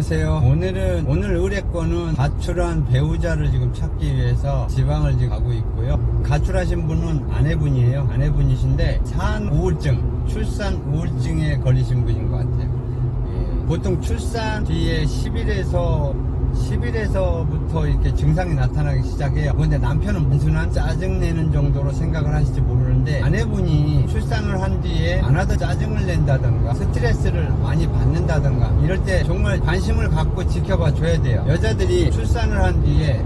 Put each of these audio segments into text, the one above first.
안녕하세요. 오늘 의뢰권은 가출한 배우자를 지금 찾기 위해서 지방을 지금 가고 있고요. 가출하신 분은 아내분이에요. 아내분이신데 출산 우울증에 걸리신 분인 것 같아요. 예, 보통 출산 뒤에 10일에서부터 이렇게 증상이 나타나기 시작해요. 그런데 남편은 단순한 짜증내는 정도로 생각을 하실지 모르는데, 아내분이 출산을 한 뒤에 안 하던 짜증을 낸다던가 스트레스를 많이 받는다던가 이럴 때 정말 관심을 갖고 지켜봐 줘야 돼요. 여자들이 출산을 한 뒤에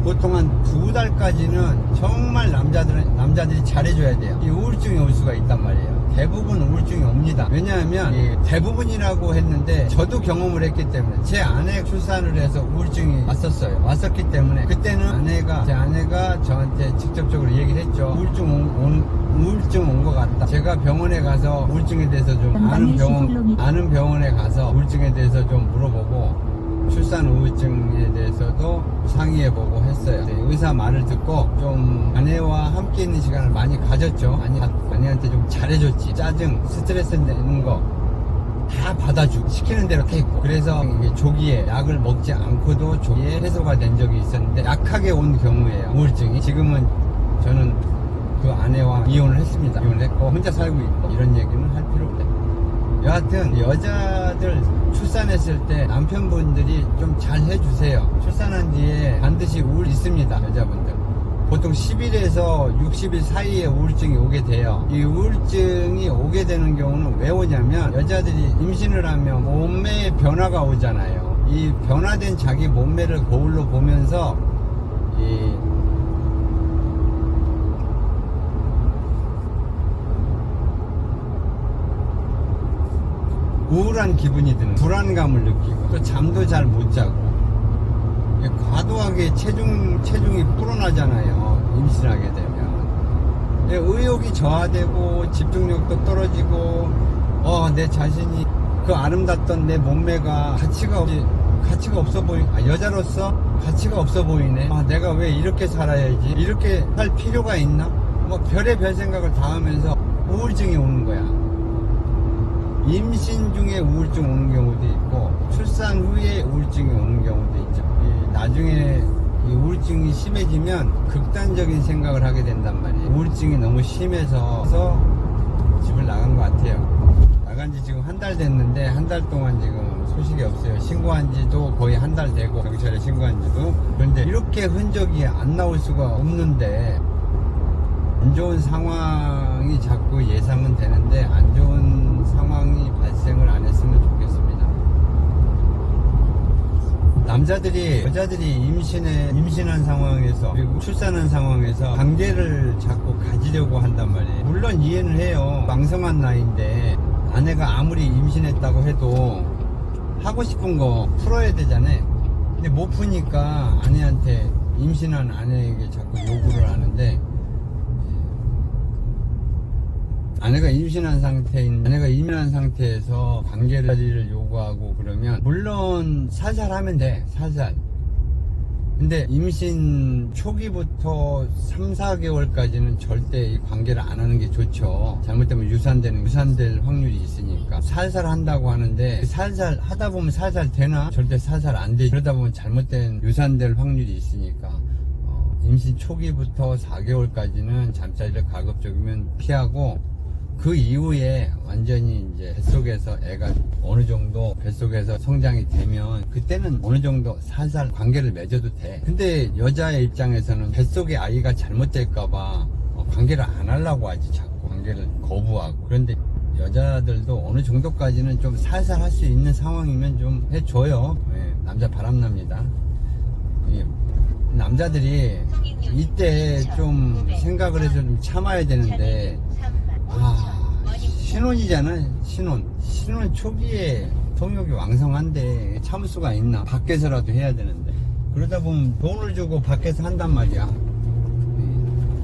보통 한 2달까지는 정말 남자들이 잘해줘야 돼요. 이 우울증이 올 수가 있단 말이에요. 대부분 우울증이 옵니다. 왜냐하면 대부분이라고 했는데 저도 경험을 했기 때문에, 제 아내 출산을 해서 우울증이 왔었기 때문에 그때는 제 아내가 저한테 직접적으로 얘기를 했죠. 우울증 온 것 같다. 제가 병원에 가서 우울증에 대해서 좀 아는 병원에 가서 우울증에 대해서 좀 물어보고 출산 우울증에 대해서도 상의해보고 했어요. 의사 말을 듣고 좀 아내와 함께 있는 시간을 많이 가졌죠. 아내한테 좀 잘해줬지. 짜증, 스트레스 내는 거 다 받아주고 시키는 대로 했고, 그래서 이게 조기에 약을 먹지 않고도 조기에 해소가 된 적이 있었는데, 약하게 온 경우에요, 우울증이. 지금은 저는 그 아내와 이혼을 했습니다. 이혼을 했고 혼자 살고 있고, 이런 얘기는 할 필요 없어요. 여하튼 여자들 출산했을 때 남편분들이 좀 잘 해주세요. 출산한 뒤에 반드시 우울 있습니다. 여자분들 보통 10일에서 60일 사이에 우울증이 오게 돼요. 이 우울증이 오게 되는 경우는 왜 오냐면, 여자들이 임신을 하면 몸매에 변화가 오잖아요. 이 변화된 자기 몸매를 거울로 보면서 우울한 기분이 드는, 불안감을 느끼고, 또 잠도 잘 못 자고, 과도하게 체중이 불어나잖아요, 임신하게 되면. 의욕이 저하되고 집중력도 떨어지고, 내 자신이, 그 아름답던 내 몸매가 가치가 없어 여자로서 가치가 없어 보이네. 내가 왜 이렇게 살아야지, 이렇게 살 필요가 있나, 별의별 생각을 다 하면서 우울증이 오는 거야. 임신 중에 우울증 오는 경우도 있고, 출산 후에 우울증이 오는 경우도 있죠. 나중에 이 우울증이 심해지면 극단적인 생각을 하게 된단 말이에요. 우울증이 너무 심해서 집을 나간 것 같아요. 나간 지 지금 한 달 됐는데, 한 달 동안 지금 소식이 없어요. 신고한 지도 거의 한 달 되고, 경찰에 신고한 지도. 그런데 이렇게 흔적이 안 나올 수가 없는데, 안 좋은 상황이 자꾸 예상은 되는데 안 좋은 상황이 발생을 안 했으면 좋겠습니다. 여자들이 임신한 상황에서, 그리고 출산한 상황에서 관계를 자꾸 가지려고 한단 말이에요. 물론 이해는 해요. 왕성한 나이인데 아내가 아무리 임신했다고 해도 하고 싶은 거 풀어야 되잖아요. 근데 못 푸니까 아내한테, 임신한 아내에게 자꾸 요구를 하는데, 아내가 임신한 상태에서 관계를 요구하고 그러면 물론 살살 하면 돼, 살살. 근데 임신 초기부터 3, 4개월까지는 절대 이 관계를 안 하는 게 좋죠. 잘못되면 유산될 확률이 있으니까. 살살 한다고 하는데, 살살 하다 보면 살살 되나? 절대 살살 안 되지. 그러다 보면 잘못된 유산될 확률이 있으니까. 임신 초기부터 4개월까지는 잠자리를 가급적이면 피하고, 그 이후에 완전히 이제 뱃속에서 애가 어느 정도 뱃속에서 성장이 되면 그때는 어느 정도 살살 관계를 맺어도 돼. 근데 여자의 입장에서는 뱃속의 아이가 잘못될까봐 관계를 안 하려고 하지, 자꾸 관계를 거부하고. 그런데 여자들도 어느 정도까지는 좀 살살 할 수 있는 상황이면 좀 해줘요. 남자 바람납니다. 남자들이 이때 좀 생각을 해서 좀 참아야 되는데, 신혼이잖아. 신혼 초기에 성욕이 왕성한데 참을 수가 있나? 밖에서라도 해야 되는데. 그러다 보면 돈을 주고 밖에서 한단 말이야.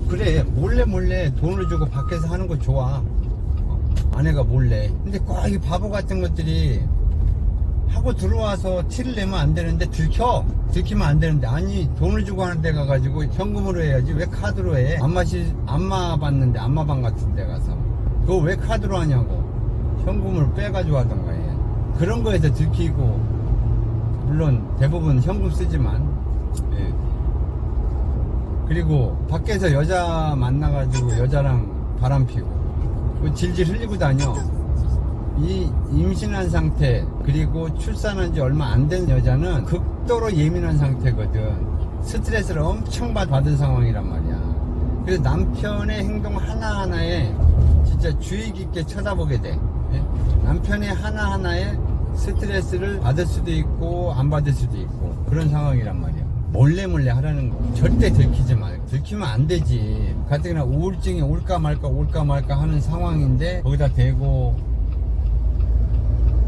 그래, 몰래 돈을 주고 밖에서 하는 거 좋아. 아내가 몰래. 근데 꼭 이 바보 같은 것들이 하고 들어와서 티를 내면 안 되는데 들키면 안 되는데, 아니 돈을 주고 하는 데 가가지고 현금으로 해야지 왜 카드로 해? 안마 받는데, 안마방 같은 데 가서 그거 왜 카드로 하냐고. 현금을 빼가지고 하던가 해. 그런 거에서 들키고 물론 대부분 현금 쓰지만. 예. 그리고 밖에서 여자 만나가지고 여자랑 바람 피고 질질 흘리고 다녀. 이 임신한 상태 그리고 출산한 지 얼마 안 된 여자는 극도로 예민한 상태거든. 스트레스를 엄청 받은 상황이란 말이야. 그래서 남편의 행동 하나하나에 진짜 주의 깊게 쳐다보게 돼. 예? 남편의 하나하나에 스트레스를 받을 수도 있고 안 받을 수도 있고 그런 상황이란 말이야. 몰래 하라는 거 절대 들키지 마. 들키면 안 되지. 가뜩이나 우울증이 올까 말까 하는 상황인데 거기다 대고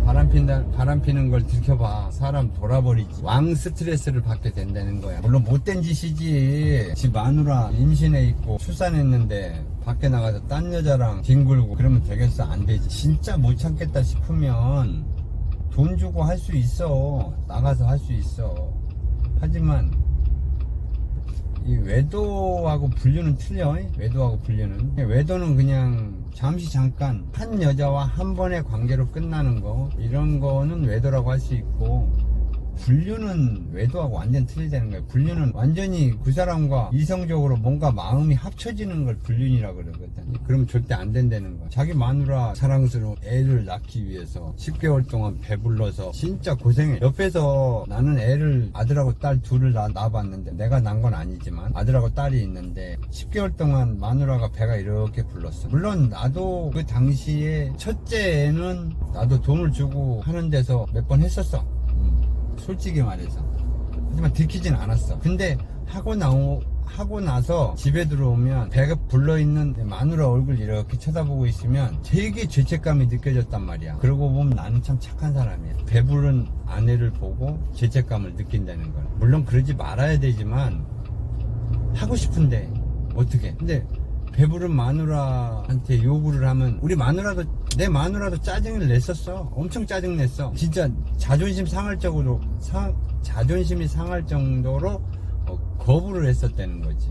바람 피는 걸 들켜봐. 사람 돌아버리지. 왕 스트레스를 받게 된다는 거야. 물론 못된 짓이지. 지 마누라 임신해 있고 출산했는데 밖에 나가서 딴 여자랑 뒹굴고 그러면 되겠어? 안 되지. 진짜 못 참겠다 싶으면 돈 주고 할 수 있어. 나가서 할 수 있어. 하지만 이 외도하고 분류는 틀려. 외도하고 분류는. 외도는 그냥 잠시 잠깐 한 여자와 한 번의 관계로 끝나는 거, 이런 거는 외도라고 할 수 있고, 분류는 외도하고 완전 틀리다는 거예요. 분류는 완전히 그 사람과 이성적으로 뭔가 마음이 합쳐지는 걸 분류이라고 그러거든. 그럼 절대 안 된다는 거야. 자기 마누라 사랑스러운 애를 낳기 위해서 10개월 동안 배불러서 진짜 고생해. 옆에서 나는 애를 아들하고 딸 둘을 낳아봤는데, 내가 낳은 건 아니지만 아들하고 딸이 있는데 10개월 동안 마누라가 배가 이렇게 불렀어. 물론 나도 그 당시에 첫째 애는 나도 돈을 주고 하는 데서 몇 번 했었어. 솔직히 말해서. 하지만 들키진 않았어. 근데 하고 나서 집에 들어오면 배가 불러있는 마누라 얼굴 이렇게 쳐다보고 있으면 되게 죄책감이 느껴졌단 말이야. 그러고 보면 나는 참 착한 사람이야. 배부른 아내를 보고 죄책감을 느낀다는 거야. 물론 그러지 말아야 되지만 하고 싶은데 어떻게. 근데 배부른 마누라한테 요구를 하면 내 마누라도 짜증을 냈었어. 엄청 짜증냈어. 진짜 자존심이 상할 정도로 거부를 했었다는 거지.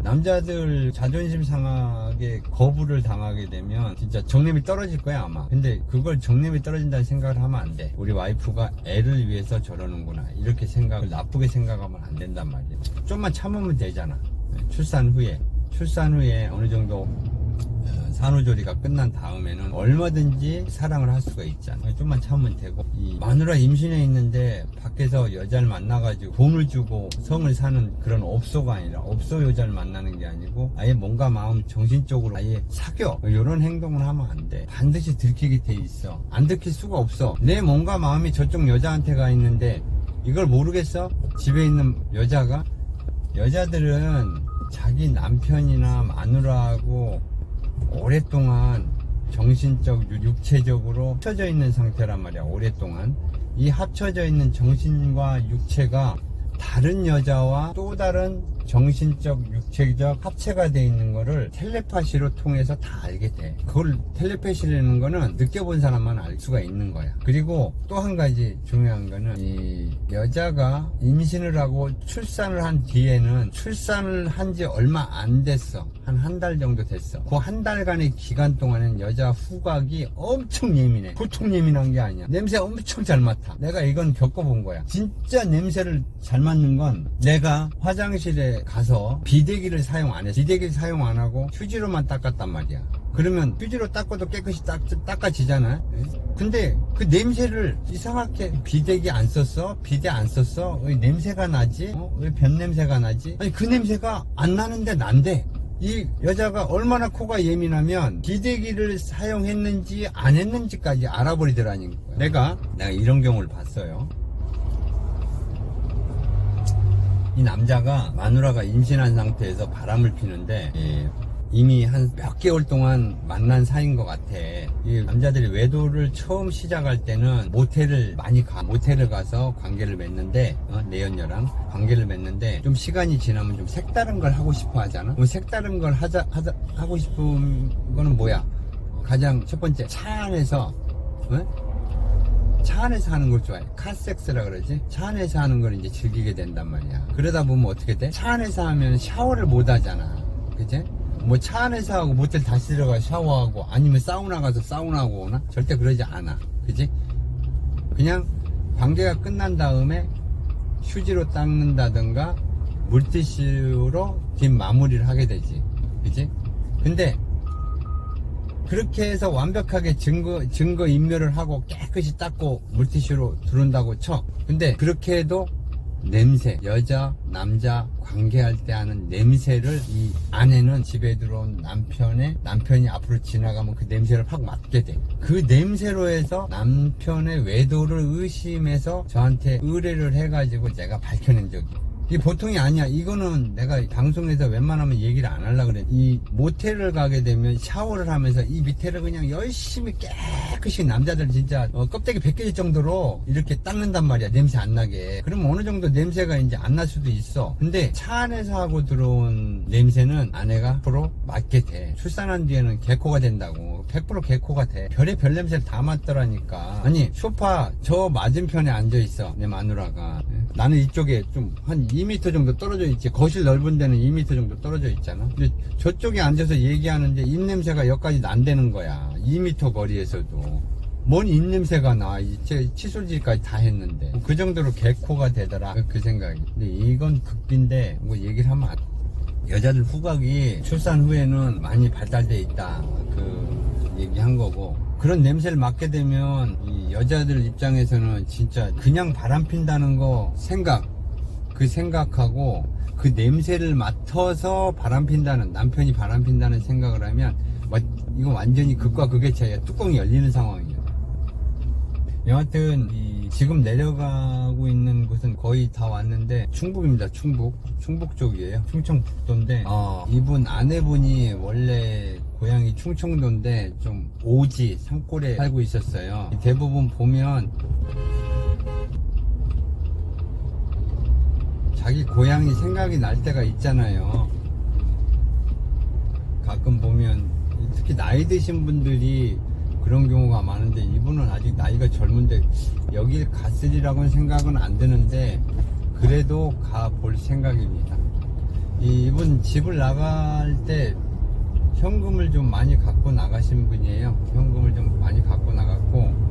남자들 자존심 상하게 거부를 당하게 되면 진짜 정념이 떨어질 거야 아마. 근데 그걸 정념이 떨어진다는 생각을 하면 안 돼. 우리 와이프가 애를 위해서 저러는구나 이렇게 나쁘게 생각하면 안 된단 말이야. 좀만 참으면 되잖아. 출산 후에 어느 정도 산후조리가 끝난 다음에는 얼마든지 사랑을 할 수가 있잖아. 좀만 참으면 되고. 이 마누라 임신해 있는데 밖에서 여자를 만나가지고 돈을 주고 성을 사는 그런 업소가 아니라, 업소 여자를 만나는 게 아니고 아예 뭔가 마음 정신적으로 아예 사겨. 이런 행동을 하면 안 돼. 반드시 들키게 돼 있어. 안 들킬 수가 없어. 내 뭔가 마음이 저쪽 여자한테 가 있는데 이걸 모르겠어? 집에 있는 여자들은 자기 남편이나 마누라하고 오랫동안 정신적, 육체적으로 합쳐져 있는 상태란 말이야. 오랫동안 이 합쳐져 있는 정신과 육체가 다른 여자와 또 다른 정신적, 육체적 합체가 돼 있는 거를 텔레파시로 통해서 다 알게 돼. 그걸 텔레파시라는 거는 느껴본 사람만 알 수가 있는 거야. 그리고 또 한 가지 중요한 거는 이 여자가 임신을 하고 출산을 한 뒤에는 출산을 한 지 얼마 안 됐어. 한 달 정도 됐어. 그 한 달간의 기간 동안은 여자 후각이 엄청 예민해. 보통 예민한 게 아니야. 냄새 엄청 잘 맡아. 내가 이건 겪어본 거야. 진짜 냄새를 잘 맡는 건 내가 화장실에 가서 비데기를 사용 안 했어. 비데기를 사용 안 하고 휴지로만 닦았단 말이야. 그러면 휴지로 닦아도 깨끗이 닦아지잖아. 근데 그 냄새를 이상하게 비데기 안 썼어? 비데 안 썼어? 왜 냄새가 나지? 왜 변 냄새가 나지? 아니 그 냄새가 안 나는데 난데. 이 여자가 얼마나 코가 예민하면 비데기를 사용했는지 안 했는지까지 알아버리더라는 거야. 내가 이런 경우를 봤어요. 이 남자가 마누라가 임신한 상태에서 바람을 피는데 이미 한 몇 개월 동안 만난 사이인 것 같아. 이 남자들이 외도를 처음 시작할 때는 모텔을 많이 가. 모텔을 가서 관계를 맺는데 내연녀랑 관계를 맺는데 좀 시간이 지나면 좀 색다른 걸 하고 싶어 하잖아. 뭐 색다른 걸 하고 싶은 거는 뭐야? 가장 첫 번째 차 안에서 차 안에서 하는 걸 좋아해. 카섹스라 그러지? 차 안에서 하는 걸 이제 즐기게 된단 말이야. 그러다 보면 어떻게 돼? 차 안에서 하면 샤워를 못 하잖아. 그치? 뭐 차 안에서 하고 모텔 다시 들어가 샤워하고 아니면 사우나 가서 사우나하고 오나? 절대 그러지 않아. 그치? 그냥 관계가 끝난 다음에 휴지로 닦는다든가 물티슈로 뒷 마무리를 하게 되지. 그치? 근데 그렇게 해서 완벽하게 증거 인멸을 하고 깨끗이 닦고 물티슈로 두른다고 쳐. 근데 그렇게 해도 냄새, 여자, 남자 관계할 때 하는 냄새를 이 아내는 집에 들어온 남편이 앞으로 지나가면 그 냄새를 확 맡게 돼. 그 냄새로 해서 남편의 외도를 의심해서 저한테 의뢰를 해가지고 내가 밝혀낸 적이. 이게 보통이 아니야. 이거는 내가 방송에서 웬만하면 얘기를 안 하려고 그래. 이 모텔을 가게 되면 샤워를 하면서 이 밑에를 그냥 열심히 깨끗이 남자들 진짜 껍데기 벗겨질 정도로 이렇게 닦는단 말이야. 냄새 안 나게. 그러면 어느 정도 냄새가 이제 안 날 수도 있어. 근데 차 안에서 하고 들어온 냄새는 아내가 앞으로 맡게 돼. 출산한 뒤에는 개코가 된다고. 100% 개코가 돼. 별의별 냄새를 다 맡더라니까. 아니 소파 저 맞은편에 앉아있어. 내 마누라가. 나는 이쪽에 좀 한 2m 정도 떨어져 있지. 거실 넓은 데는 2m 정도 떨어져 있잖아. 근데 저쪽에 앉아서 얘기하는데 입냄새가 여기까지 난다는 거야. 2m 거리에서도. 뭔 입냄새가 나. 이제 칫솔질까지 다 했는데. 그 정도로 개코가 되더라. 그 생각이. 근데 이건 극비인데 뭐 얘기를 하면 안 돼. 여자들 후각이 출산 후에는 많이 발달돼 있다. 그 얘기한 거고. 그런 냄새를 맡게 되면 이 여자들 입장에서는 진짜 그냥 바람 핀다는 거 그 생각하고 그 냄새를 맡아서 바람 핀다는, 남편이 바람 핀다는 생각을 하면 이거 완전히 극과 극의 차이야. 뚜껑이 열리는 상황이에요. 여하튼 지금 내려가고 있는 곳은 거의 다 왔는데 충북입니다. 충북 쪽이에요. 충청북도인데 이분 아내분이 원래 고향이 충청도인데 좀 오지 산골에 살고 있었어요. 대부분 보면 자기 고향이 생각이 날 때가 있잖아요. 가끔 보면 특히 나이 드신 분들이 그런 경우가 많은데 이분은 아직 나이가 젊은데 여길 갔으리라고는 생각은 안 드는데 그래도 가볼 생각입니다. 이분 집을 나갈 때 현금을 좀 많이 갖고 나가신 분이에요. 현금을 좀 많이 갖고 나갔고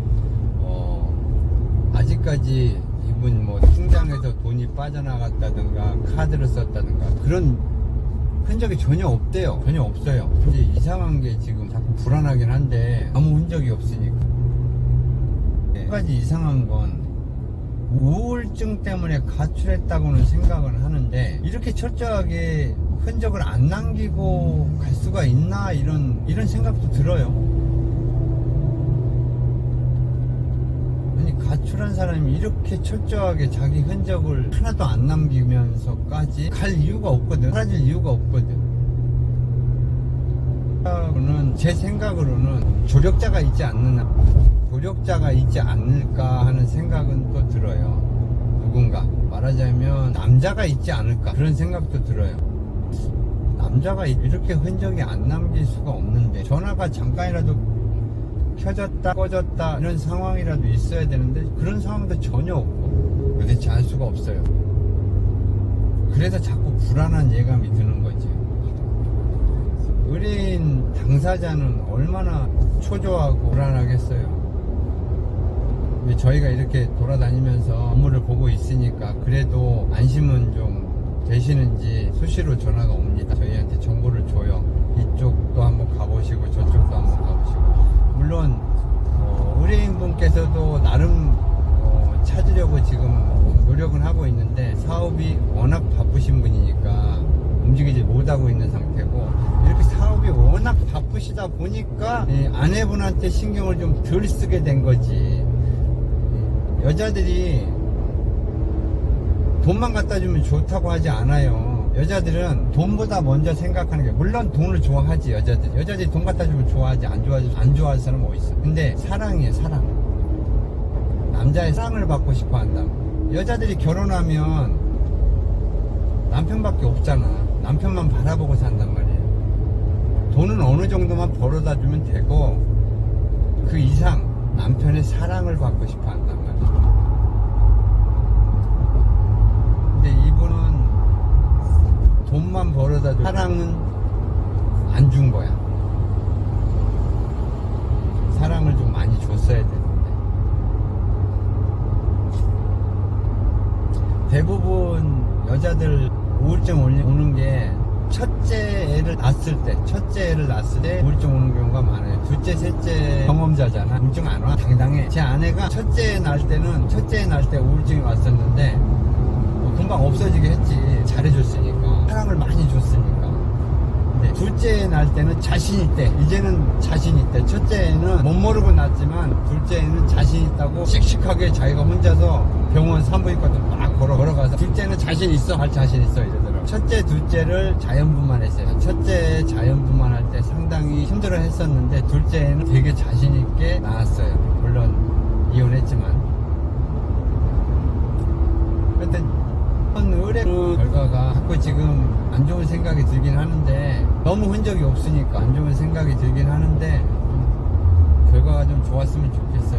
아직까지 이분 뭐 통장에서 돈이 빠져나갔다든가 카드를 썼다든가 그런 흔적이 전혀 없대요. 전혀 없어요. 근데 이상한 게 지금 자꾸 불안하긴 한데 아무 흔적이 없으니까. 한 가지 이상한 건 우울증 때문에 가출했다고는 생각을 하는데 이렇게 철저하게 흔적을 안 남기고 갈 수가 있나 이런 생각도 들어요. 아니 가출한 사람이 이렇게 철저하게 자기 흔적을 하나도 안 남기면서까지 갈 이유가 없거든. 사라질 이유가 없거든. 제 생각으로는 조력자가 있지 않을까 하는 생각은 또 들어요. 누군가 말하자면 남자가 있지 않을까 그런 생각도 들어요. 남자가 이렇게 흔적이 안 남길 수가 없는데 전화가 잠깐이라도 켜졌다 꺼졌다 이런 상황이라도 있어야 되는데 그런 상황도 전혀 없고 도대체 알 수가 없어요. 그래서 자꾸 불안한 예감이 드는 거지. 의뢰인 당사자는 얼마나 초조하고 불안하겠어요. 저희가 이렇게 돌아다니면서 업무를 보고 있으니까 그래도 안심은 좀 되시는지 수시로 전화가 옵니다. 저희한테 정보를 줘요. 이쪽도 한번 가보시고 저쪽도 한번 가보시고. 물론 의뢰인분께서도 나름 찾으려고 지금 노력은 하고 있는데 사업이 워낙 바쁘신 분이니까 움직이지 못하고 있는 상태고 이렇게 사업이 워낙 바쁘시다 보니까 아내분한테 신경을 좀 덜 쓰게 된 거지. 여자들이 돈만 갖다 주면 좋다고 하지 않아요. 여자들은 돈보다 먼저 생각하는 게, 물론 돈을 좋아하지. 여자들이 돈 갖다 주면 좋아하지. 안 좋아하는 사람은 어딨어. 근데 사랑이에요, 사랑. 남자의 사랑을 받고 싶어 한다. 여자들이 결혼하면 남편밖에 없잖아. 남편만 바라보고 산단 말이에요. 돈은 어느 정도만 벌어다 주면 되고 그 이상 남편의 사랑을 받고 싶어 한단 말이에요. 근데 이분은 돈만 벌어다 줘 사랑은 안 준 거야. 사랑을 좀 많이 줬어야 되는데 대부분 여자들 우울증 오는 게 첫째 애를 낳았을 때 우울증 오는 경우가 많아요. 둘째, 셋째 경험자잖아. 우울증 안 와. 당당해. 제 아내가 첫째 낳을 때 우울증이 왔었는데 금방 없어지게 했지. 잘해줬으니까. 사랑을 많이 줬으니까. 근데 둘째 낳을 때는 자신 있대. 이제는 자신 있대. 첫째는 못 모르고 낳았지만 둘째는 자신 있다고 씩씩하게 자기가 혼자서 병원 산부인과도 막 걸어가서 둘째는 자신 있어. 할 자신 있어 이러더라고. 첫째, 둘째를 자연분만 했어요. 첫째 자연분만 할 때 상당히 힘들어 했었는데 둘째는 되게 자신 있게 낳았어요. 물론 이혼했지만. 하여튼 의뢰 결과가 자꾸 지금 안 좋은 생각이 들긴 하는데 너무 흔적이 없으니까 안 좋은 생각이 들긴 하는데 결과가 좀 좋았으면 좋겠어.